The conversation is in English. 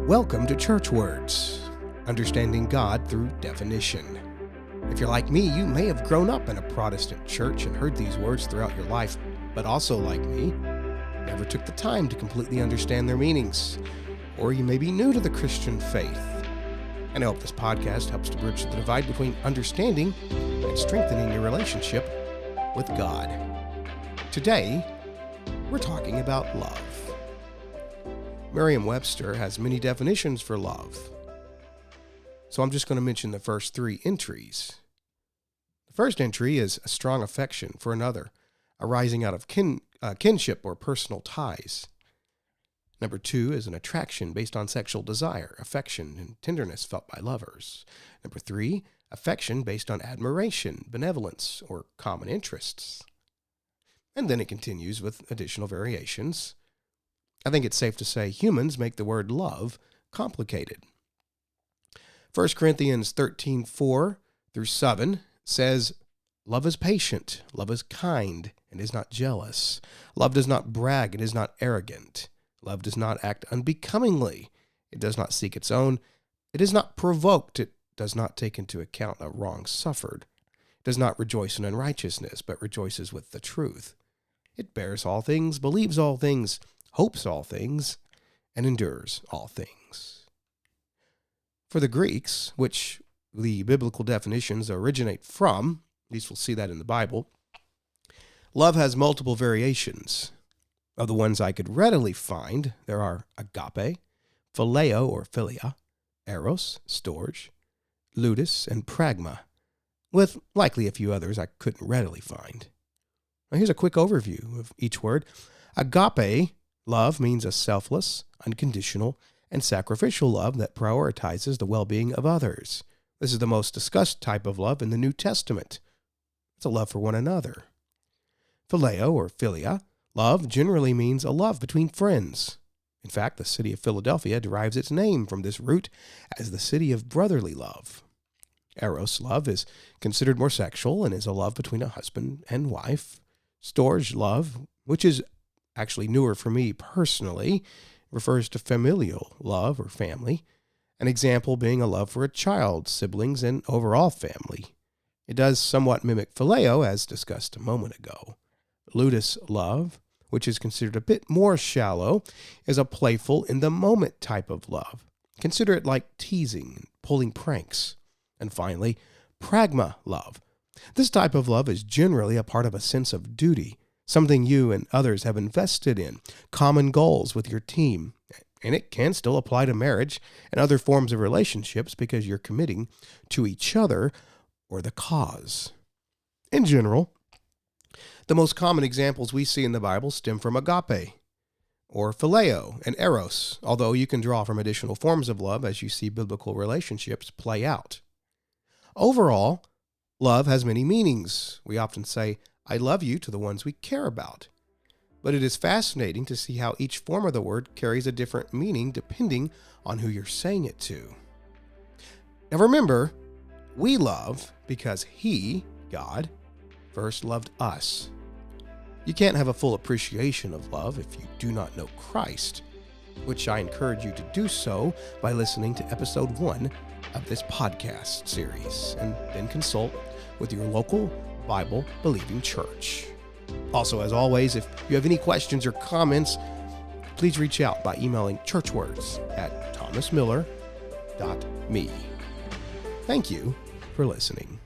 Welcome to Church Words, understanding God through definition. If you're like me, you may have grown up in a Protestant church and heard these words throughout your life, but also like me, never took the time to completely understand their meanings. Or you may be new to the Christian faith. And I hope this podcast helps to bridge the divide between understanding and strengthening your relationship with God. Today, we're talking about love. Merriam Webster has many definitions for love. So I'm just going to mention the first three entries. The first entry is a strong affection for another, arising out of kinship or personal ties. Number 2 is an attraction based on sexual desire, affection, and tenderness felt by lovers. Number 3, affection based on admiration, benevolence, or common interests. And then it continues with additional variations. I think it's safe to say humans make the word love complicated. 1 Corinthians 13:4-7 says, "Love is patient, love is kind, and is not jealous. Love does not brag, it is not arrogant. Love does not act unbecomingly. It does not seek its own. It is not provoked. It does not take into account a wrong suffered. It does not rejoice in unrighteousness, but rejoices with the truth. It bears all things, believes all things, hopes all things, and endures all things." For the Greeks, which the biblical definitions originate from, at least we'll see that in the Bible, love has multiple variations. Of the ones I could readily find, there are agape, phileo or philia, eros, storge, ludus, and pragma, with likely a few others I couldn't readily find. Now here's a quick overview of each word. Agape love means a selfless, unconditional, and sacrificial love that prioritizes the well-being of others. This is the most discussed type of love in the New Testament. It's a love for one another. Phileo or philia love generally means a love between friends. In fact, the city of Philadelphia derives its name from this root as the city of brotherly love. Eros love is considered more sexual and is a love between a husband and wife. Storge love, which is actually newer for me personally, refers to familial love or family, an example being a love for a child, siblings, and overall family. It does somewhat mimic phileo, as discussed a moment ago. Ludus love, which is considered a bit more shallow, is a playful, in-the-moment type of love. Consider it like teasing and pulling pranks. And finally, pragma love. This type of love is generally a part of a sense of duty, something you and others have invested in, common goals with your team, and it can still apply to marriage and other forms of relationships because you're committing to each other or the cause. In general, the most common examples we see in the Bible stem from agape, or phileo and eros, although you can draw from additional forms of love as you see biblical relationships play out. Overall, love has many meanings. We often say, "I love you" to the ones we care about. But it is fascinating to see how each form of the word carries a different meaning depending on who you're saying it to. Now remember, we love because He, God, first loved us. You can't have a full appreciation of love if you do not know Christ, which I encourage you to do so by listening to episode 1 of this podcast series, and then consult with your local Bible-believing church. Also, as always, if you have any questions or comments, please reach out by emailing churchwords@thomasmiller.me. Thank you for listening.